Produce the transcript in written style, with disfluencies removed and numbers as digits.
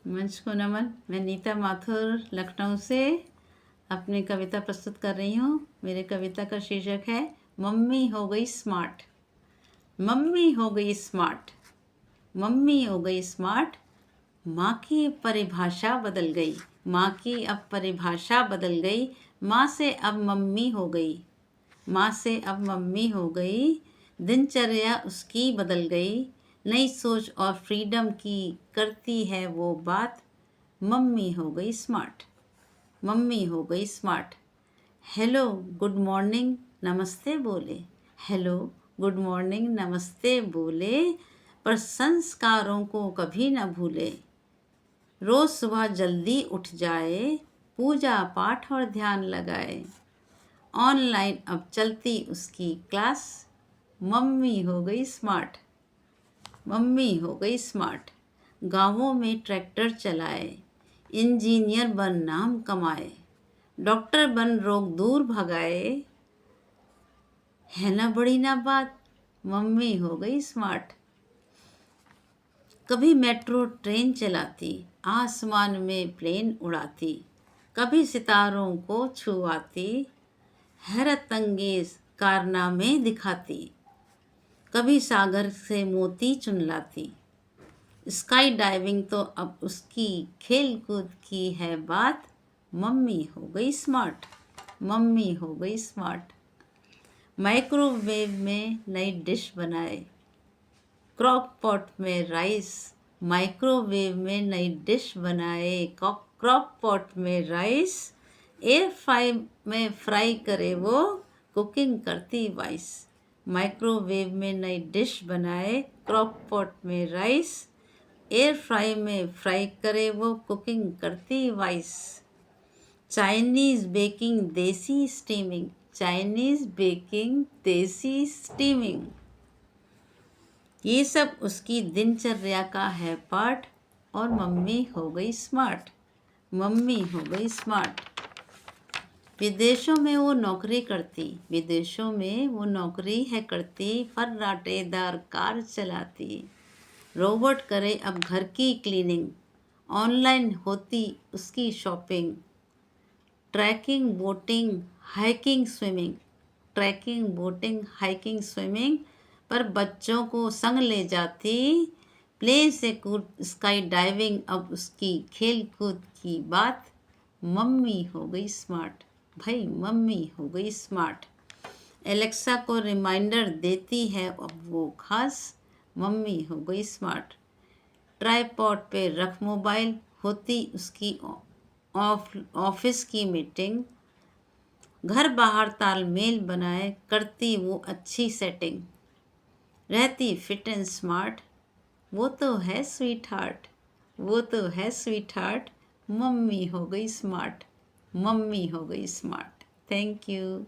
मंच को नमन। मैं नीता माथुर लखनऊ से अपनी कविता प्रस्तुत कर रही हूँ। मेरे कविता का शीर्षक है मम्मी हो गई स्मार्ट। मम्मी हो गई स्मार्ट, मम्मी हो गई स्मार्ट। माँ की परिभाषा बदल गई, माँ की अब परिभाषा बदल गई। माँ से अब मम्मी हो गई, माँ से अब मम्मी हो गई। दिनचर्या उसकी बदल गई, नई सोच और फ्रीडम की करती है वो बात। मम्मी हो गई स्मार्ट, मम्मी हो गई स्मार्ट। हेलो गुड मॉर्निंग नमस्ते बोले, हेलो गुड मॉर्निंग नमस्ते बोले। पर संस्कारों को कभी न भूले। रोज़ सुबह जल्दी उठ जाए, पूजा पाठ और ध्यान लगाए। ऑनलाइन अब चलती उसकी क्लास। मम्मी हो गई स्मार्ट, मम्मी हो गई स्मार्ट। गांवों में ट्रैक्टर चलाए, इंजीनियर बन नाम कमाए, डॉक्टर बन रोग दूर भगाए। है ना बड़ी ना बात, मम्मी हो गई स्मार्ट। कभी मेट्रो ट्रेन चलाती, आसमान में प्लेन उड़ाती, कभी सितारों को छुआती, हैरत अंगेज कारनामे दिखाती, कभी सागर से मोती चुन लाती। स्काई डाइविंग तो अब उसकी खेल कूद की है बात। मम्मी हो गई स्मार्ट, मम्मी हो गई स्मार्ट। माइक्रोवेव में नई डिश बनाए, क्रॉक पॉट में राइस। माइक्रोवेव में नई डिश बनाए, क्रॉक पॉट में राइस। एयर फ्राई में फ्राई करे वो, कुकिंग करती वाइस। माइक्रोवेव में नई डिश बनाए, क्रॉक पॉट में राइस। एयर फ्राई में फ्राई करे वो, कुकिंग करती वाइस। चाइनीज़ बेकिंग देसी स्टीमिंग, चाइनीज़ बेकिंग देसी स्टीमिंग। ये सब उसकी दिनचर्या का है पार्ट। और मम्मी हो गई स्मार्ट, मम्मी हो गई स्मार्ट। विदेशों में वो नौकरी करती, विदेशों में वो नौकरी है करती। फर्राटेदार कार चलाती, रोबोट करे अब घर की क्लीनिंग। ऑनलाइन होती उसकी shopping. Trekking boating hiking swimming, trekking boating hiking swimming. पर बच्चों को संग ले जाती, प्लेन से कूद स्काई डाइविंग अब उसकी खेल कूद की बात। मम्मी हो गई स्मार्ट, भाई मम्मी हो गई स्मार्ट। एलेक्सा को रिमाइंडर देती है अब वो खास। मम्मी हो गई स्मार्ट। ट्राईपॉड पे रख मोबाइल, होती उसकी ऑफिस की मीटिंग। घर बाहर तालमेल बनाए, करती वो अच्छी सेटिंग। रहती फिट एंड स्मार्ट, वो तो है स्वीट हार्ट, वो तो है स्वीट हार्ट। मम्मी हो गई स्मार्ट, मम्मी हो गई स्मार्ट। Thank you.